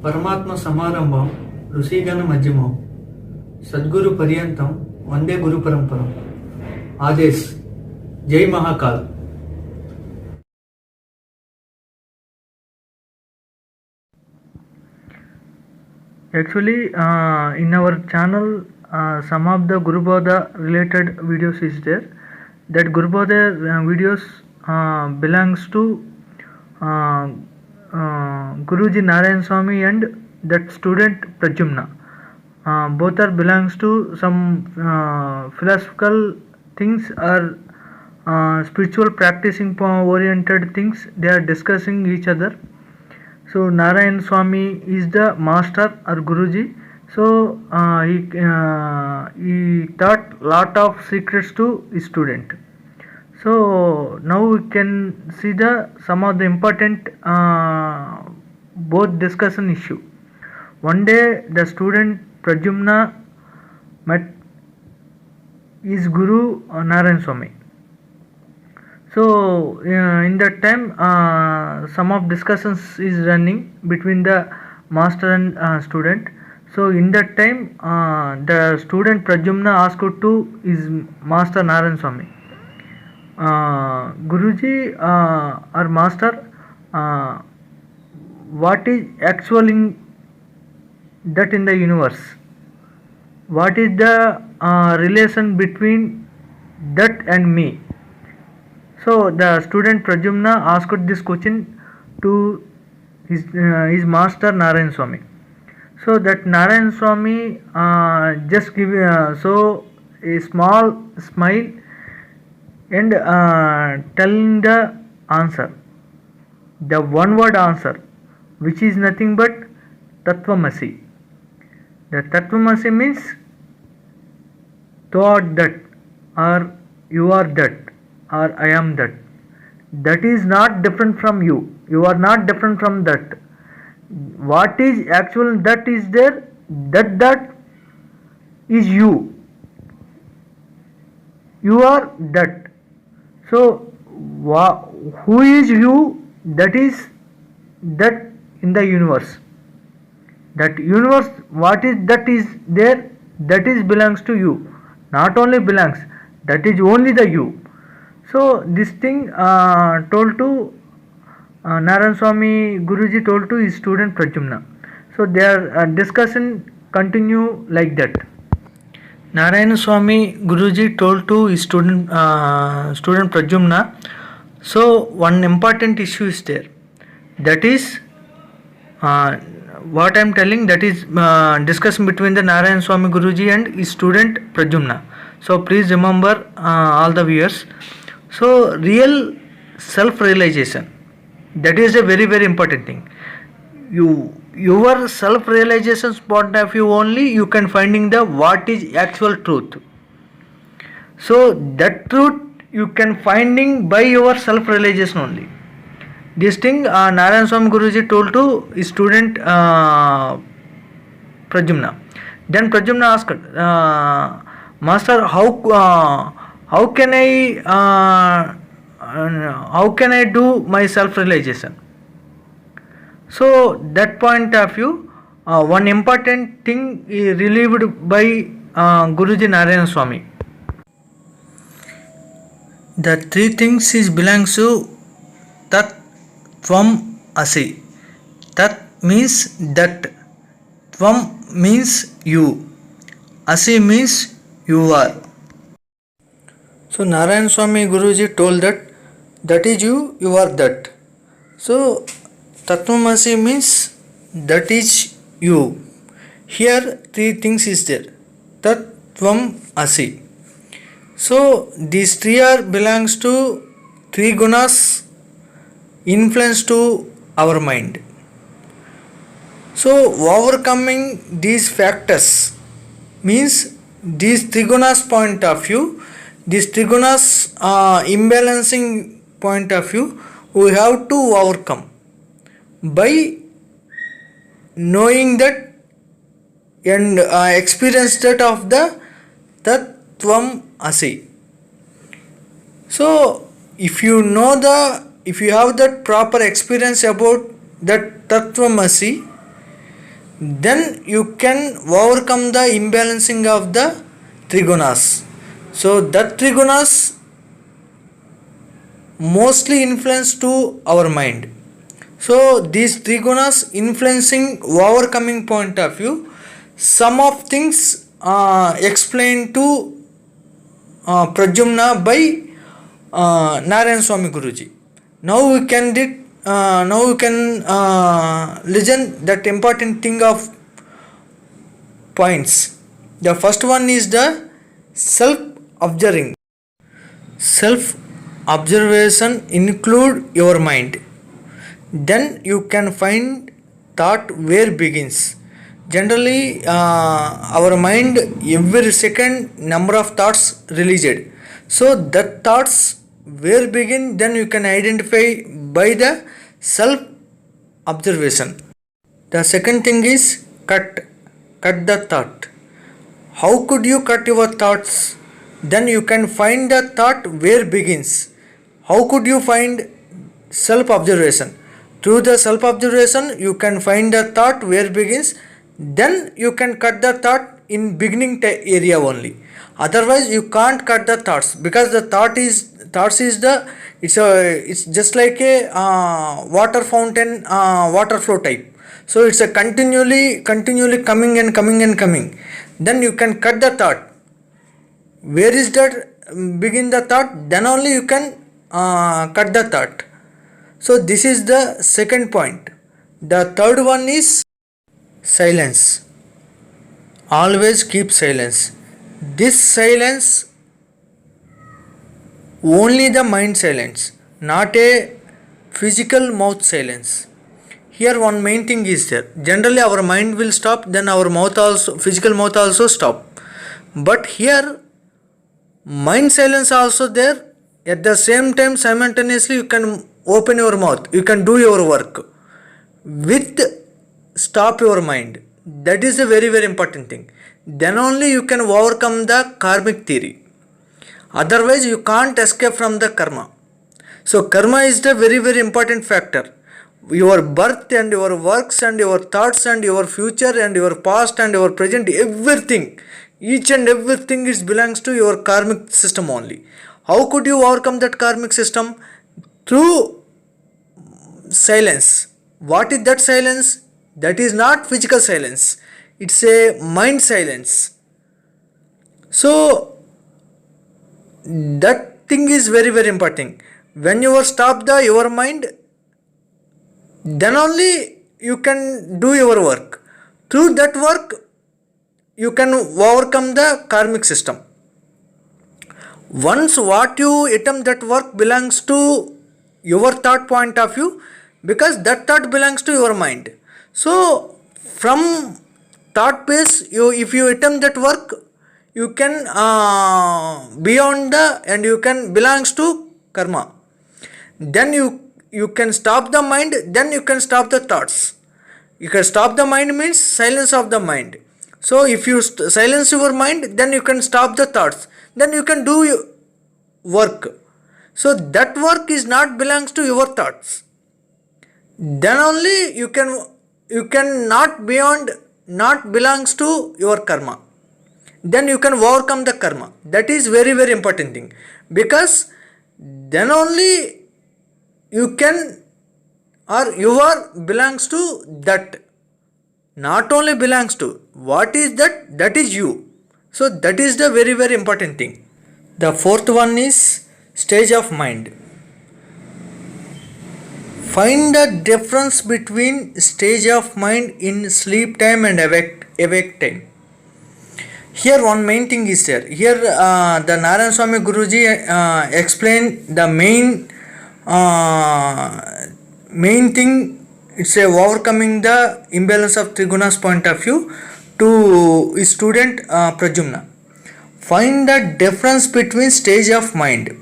परमात्म समारंभम ऋषिगण मध्यमम सद्गुरु पर्यंतम वंदे गुरु परंपरम आदेश जय Mahakal. Actually, in our channel, some of the Guru Bodha related videos is there. That Guru Bodha videos belongs to Guruji Narayan Swami and that student Pradyumna. Both are belongs to some philosophical things or spiritual practicing oriented things. They are discussing each other. So Narayan Swami is the master or Guruji. So he taught lot of secrets to his student. So now we can see the some of the important both discussion issue. One day the student Pradyumna met his Guru Narayan Swami. So in that time some of discussions is running between the master and student. So in that time the student Pradyumna asked to his master Narayan Swami, Guruji or master, what is actual in that in the universe? What is the relation between that and me? So the student Pradyumna asked this question to his master Narayan Swami. So that Narayan Swami just give so a small smile and telling the answer, the one word answer, which is nothing but Tattvamasi. The Tattvamasi means thou art that, or you are that, or I am that. That is not different from you. You are not different from that. What is actual that is there, that is you. You are that. So who is you? That is that in the universe. That universe, what is that is there, that is belongs to you. Not only belongs, that is only the you. So this thing told to Narayan Swami Guruji told to his student Pradyumna. So their discussion continue like that. Narayana Swami Guruji told to his student Pradyumna. So one important issue is there. That is what I am telling. That is discussion between the Narayana Swami Guruji and his student Pradyumna. So please remember all the viewers. So real self-realization. That is a very very important thing. Your self-realization point of view only you can finding the what is actual truth. So that truth you can finding by your self-realization only. This thing Narayan Swami Guruji told to his student Pradyumna. Then Pradyumna asked, Master, how can I do my self-realization? So that point of view, one important thing is relieved by Guruji Narayana Swami. The three things is belongs to Tat Tvam Asi. Tat means that, Tvam means you, Asi means you are. So Narayan Swami Guruji told that that is you, you are that. So Tattvamasi means that is you. Here three things is there. Tattvam Asi. So these three are belongs to three gunas influence to our mind. So overcoming these factors means these trigunas point of view, these trigunas imbalancing point of view, we have to overcome by knowing that and experience that of the Tattvam Asi. So if you know if you have that proper experience about that Tattvam Asi, then you can overcome the imbalancing of the trigunas. So that trigunas mostly influence to our mind. So these trigunas influencing overcoming point of view, some of things explained to Pradyumna by Narayan Swami Guruji. Now we can listen that important thing of points. The first one is the self-observing. Self-observation include your mind. Then you can find thought where begins. Generally our mind every second number of thoughts released. So that thoughts where begin, then you can identify by the self observation. The second thing is cut the thought. How could you cut your thoughts? Then you can find the thought where begins. How could you find self observation? Through the self observation you can find the thought where begins, then you can cut the thought in beginning area only. Otherwise you can't cut the thoughts, because the thoughts is the it's just like a water fountain, water flow type. So it's a continually coming and coming. Then you can cut the thought. Where is that begin the thought? Then only you can cut the thought. So this is the second point. The third one is silence. Always keep silence. This silence, only the mind silence, not a physical mouth silence. Here one main thing is there. Generally our mind will stop, then our mouth also, physical mouth also stop. But here mind silence also there. At the same time simultaneously you can open your mouth, you can do your work with stop your mind. That is a very important thing. Then only you can overcome the karmic theory. Otherwise you can't escape from the karma. So karma is the very important factor. Your birth and your works and your thoughts and your future and your past and your present, everything, each and everything is belongs to your karmic system only. How could you overcome that karmic system? Through silence. What is that silence? That is not physical silence, it's a mind silence. So that thing is very important. When you stop your mind, then only you can do your work. Through that work you can overcome the karmic system. Once what you attempt, that work belongs to your thought point of view, because that thought belongs to your mind. So from thought base, if you attempt that work, you can beyond the and you can belongs to karma. Then you can stop the mind, then you can stop the thoughts. You can stop the mind means silence of the mind. So if you silence your mind, then you can stop the thoughts, then you can do your work. So that work is not belongs to your thoughts. Then only you can not beyond, not belongs to your karma. Then you can overcome the karma. That is very important thing, because then only you can, or you are belongs to that. Not only belongs to, what is that? That is you. So that is the very important thing. The fourth one is stage of mind. Find the difference between stage of mind in sleep time and awake time. Here one main thing is there. Here the Narayan Swami Guruji explained the main thing. It's a overcoming the imbalance of Triguna's point of view to his student Pradyumna. Find the difference between stage of mind.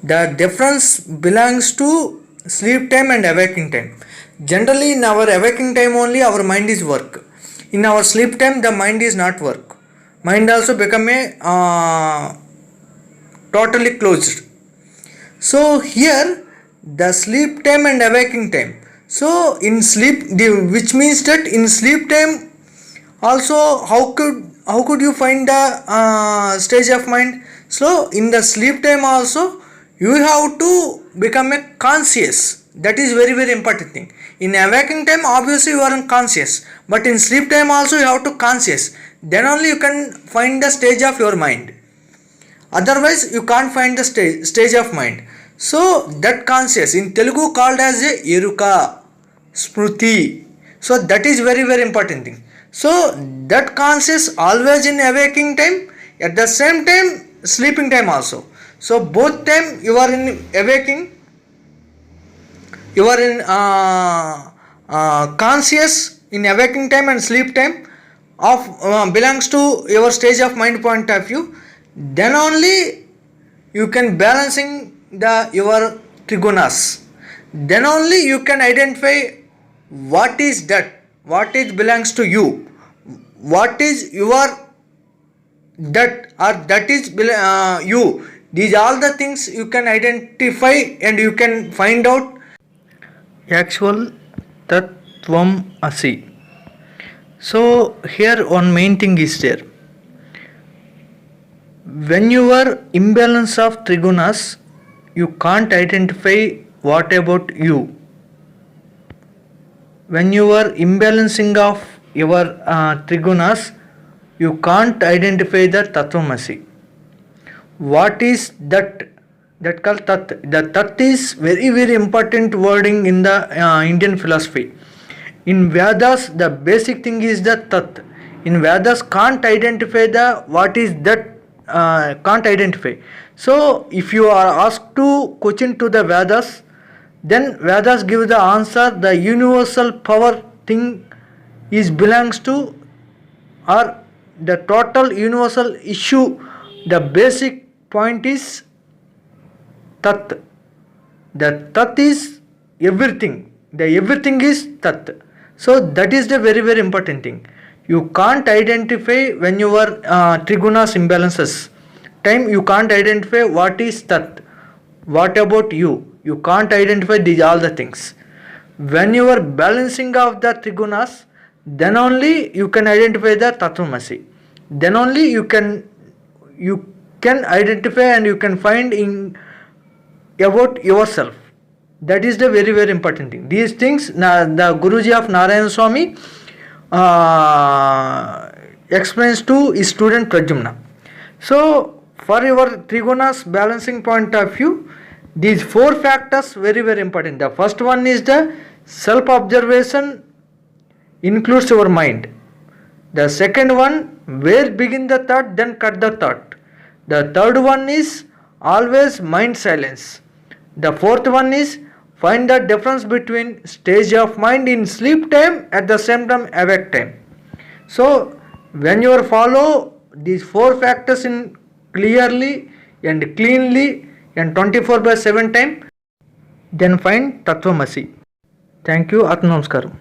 The difference belongs to sleep time and awaking time. Generally in our awaking time only our mind is work. In our sleep time the mind is not work. Mind also become a totally closed. So here the sleep time and awaking time. So in sleep, which means that in sleep time also how could you find the stage of mind? So in the sleep time also you have to become a conscious. That is very very important thing. In awaking time obviously you are unconscious, but in sleep time also you have to conscious. Then only you can find the stage of your mind. Otherwise you can't find the stage of mind. So that conscious in Telugu called as a eruka, smruti. So that is very very important thing. So that conscious always in awaking time, at the same time sleeping time also. So both time you are in awaking, you are in conscious in awaking time and sleep time of belongs to your stage of mind point of view. Then only you can balancing the your trigunas. Then only you can identify what is that, what is belongs to you, what is your that or that is you. These all the things you can identify and you can find out actual Tattvam Asi. So here one main thing is there. When you are imbalance of trigunas, you can't identify what about you. When you are imbalancing of your trigunas, you can't identify the Tattvamasi. What is that? That called Tat. The Tat is very very important wording in the Indian philosophy. In Vedas, the basic thing is the Tat. In Vedas, can't identify the what is that. Can't identify. So if you are asked to question to the Vedas, then Vedas give the answer. The universal power thing is belongs to, or the total universal issue. The basic point is Tat. The Tat is everything. The everything is Tat. So that is the very very important thing. You can't identify when you are trigunas imbalances time. You can't identify what is Tat. What about you? You can't identify these all the things. When you are balancing of the trigunas, then only you can identify the Tattvamasi. Then only you can identify and you can find in about yourself. That is the very very important thing. These things the Guruji of Narayan Swami explains to his student Pradyumna. So for your trigunas balancing point of view, these four factors very very important. The first one is the self observation includes your mind. The second one, where begin the thought, then cut the thought. The third one is always mind silence. The fourth one is find the difference between stage of mind in sleep time at the same time awake time. So when you follow these four factors in clearly and cleanly and 24/7 time, then find Tattvamasi. Thank you. Atma Namaskaram.